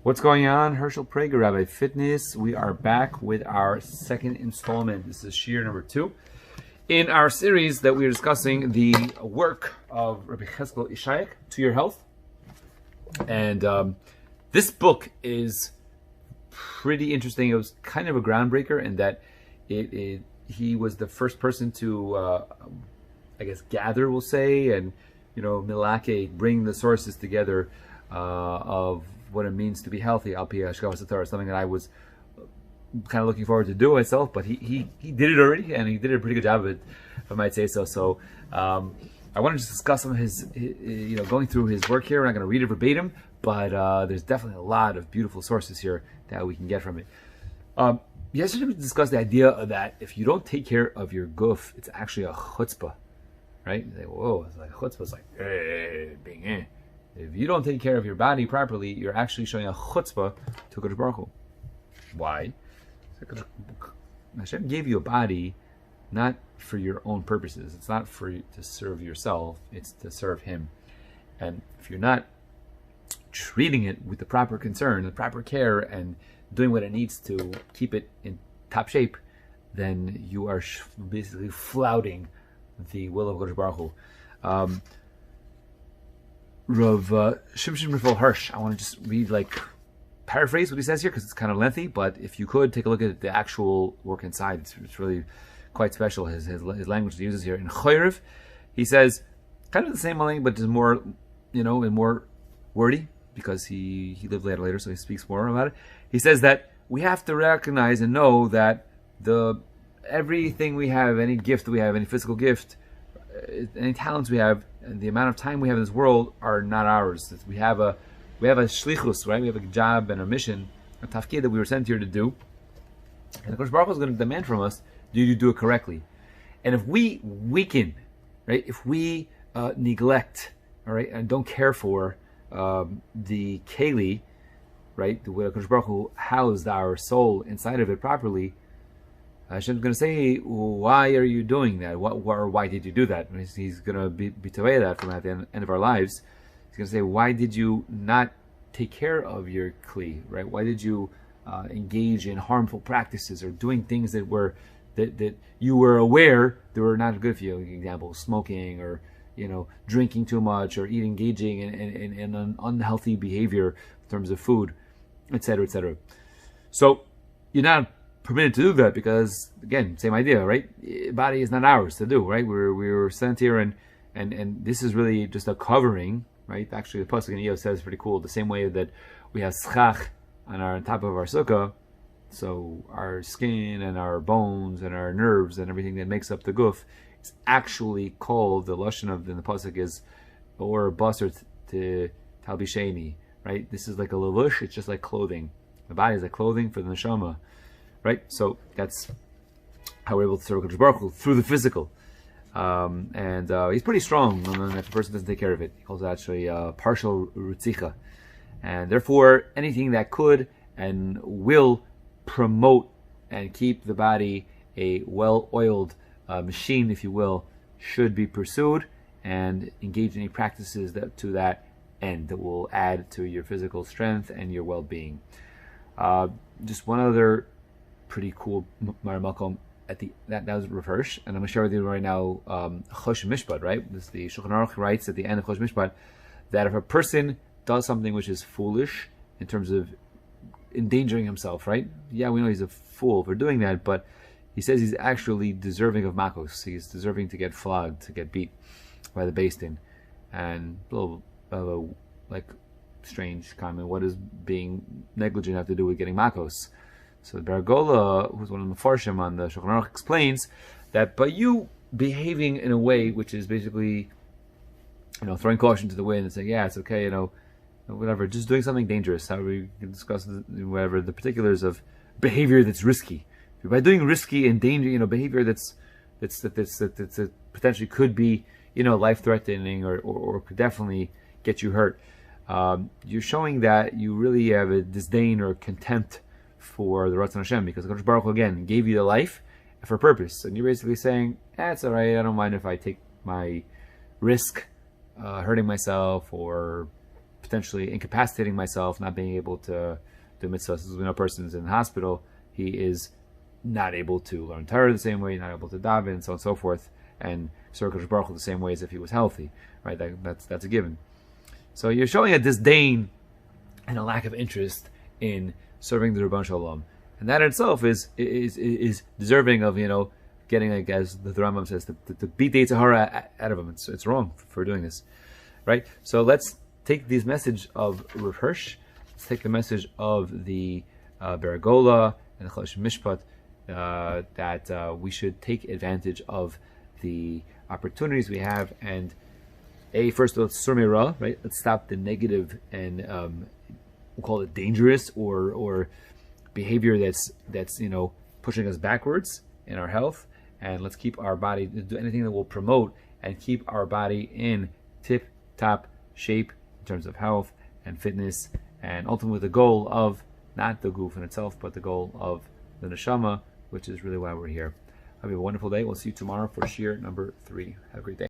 What's going on? Herschel Prager, Rabbi Fitness. We are back with our second installment. This is Shir number 2 in our series that we are discussing the work of Rabbi Cheskel Ishayek, To Your Health. And this book is pretty interesting. It was kind of a groundbreaker in that he was the first person to, gather, we'll say, and, milake, bring the sources together of what it means to be healthy, al pi hashkafas Torah, something that I was kind of looking forward to do myself, but he did it already, and he did a pretty good job of it, if I might say so. So I wanted to discuss some of his going through his work here. We're not going to read it verbatim, but there's definitely a lot of beautiful sources here that we can get from it. Yesterday we discussed the idea that if you don't take care of your guf, it's actually a chutzpah, right? You say, whoa, it's like chutzpah. It's like being If you don't take care of your body properly, you're actually showing a chutzpah to Kadosh Baruch Hu. Why? Hashem gave you a body not for your own purposes. It's not for you to serve yourself. It's to serve Him. And if you're not treating it with the proper concern, the proper care, and doing what it needs to keep it in top shape, then you are basically flouting the will of Kadosh Baruch Hu. Rav Shimshon Raphael Hirsch. I want to just read, paraphrase what he says here because it's kind of lengthy, but if you could take a look at the actual work inside, it's really quite special, his language he uses here. In Choyrev, he says kind of the same language, but just more, and more wordy because he lived later, so he speaks more about it. He says that we have to recognize and know that everything we have, any gift that we have, any physical gift, any talents we have, and the amount of time we have in this world are not ours. We have a shlichus, right? We have a job and a mission, a tafkid that we were sent here to do. And the Kodesh Baruch Hu is going to demand from us, do you do it correctly? And if we weaken, right? If we neglect, all right, and don't care for the keli, right? The way the Kodesh Baruch Hu housed our soul inside of it properly, Hashem's going to say, why are you doing that? Why did you do that? He's going to be away that from at the end of our lives. He's going to say, why did you not take care of your kli, right? Why did you engage in harmful practices or doing things that you were aware that were not good for you? For example, smoking or drinking too much or engaging in an unhealthy behavior in terms of food, etc., etc. So you're not permitted to do that because, again, same idea, right? Body is not ours to do, right? We were sent here, and this is really just a covering, right? Actually, the pasuk in Iyov says pretty cool. The same way that we have schach on top of our sukkah, so our skin and our bones and our nerves and everything that makes up the guf, it's actually called, the lashon of in the pasuk is or basar to talbisheni, right? This is like a levush. It's just like clothing. The body is like clothing for the neshama. Right, so that's how we're able to serve Kadosh Baruch Hu through the physical, and he's pretty strong. And if the person doesn't take care of it, he calls it actually partial rutzicha, and therefore anything that could and will promote and keep the body a well-oiled machine, if you will, should be pursued and engage in any practices to that end that will add to your physical strength and your well-being. Just one other pretty cool Makom that was reversed, and I'm going to share with you right now Chosh Mishpat, right? This the Shulchan Aruch writes at the end of Chosh Mishpat that if a person does something which is foolish in terms of endangering himself, right? Yeah, we know he's a fool for doing that, but he says he's actually deserving of makos. He's deserving to get flogged, to get beat by the Beis Din. And a little strange comment. What does being negligent have to do with getting makos? So Baragola, who's one of the Mefarshim on the Shulchan Aruch, explains that by you behaving in a way which is basically, throwing caution to the wind and saying, yeah, it's okay, whatever, just doing something dangerous. However, we can discuss the particulars of behavior that's risky. By doing risky and danger, behavior that's potentially could be, life-threatening or could definitely get you hurt. You're showing that you really have a disdain or contempt for the Ratzon Hashem, because Kadosh Baruch Hu again gave you the life for a purpose, and you're basically saying, it's all right, I don't mind if I take my risk hurting myself or potentially incapacitating myself, not being able to do mitzvahs. As we know, a person's in the hospital, he is not able to learn Torah the same way, not able to daven, and so on and so forth, and serve Kadosh Baruch Hu the same way as if he was healthy, right? That's a given. So you're showing a disdain and a lack of interest in serving the Rebbeinu Shalom, and that in itself is deserving of getting, like, as the Rambam says, to beat the Yitzhahara out of him. It's wrong for doing this, right? So let's take this message of Rav Hirsch. Let's take the message of the Beragola and the Chalosh Mishpat, that we should take advantage of the opportunities we have, and first of all, surmira, right? Let's stop the negative and we'll call it dangerous or behavior that's pushing us backwards in our health, and let's keep our body, do anything that will promote and keep our body in tip-top shape in terms of health and fitness, and ultimately the goal of not the goof in itself, but the goal of the neshama, which is really why we're here. Have a wonderful day. We'll see you tomorrow for Shir number 3. Have a great day.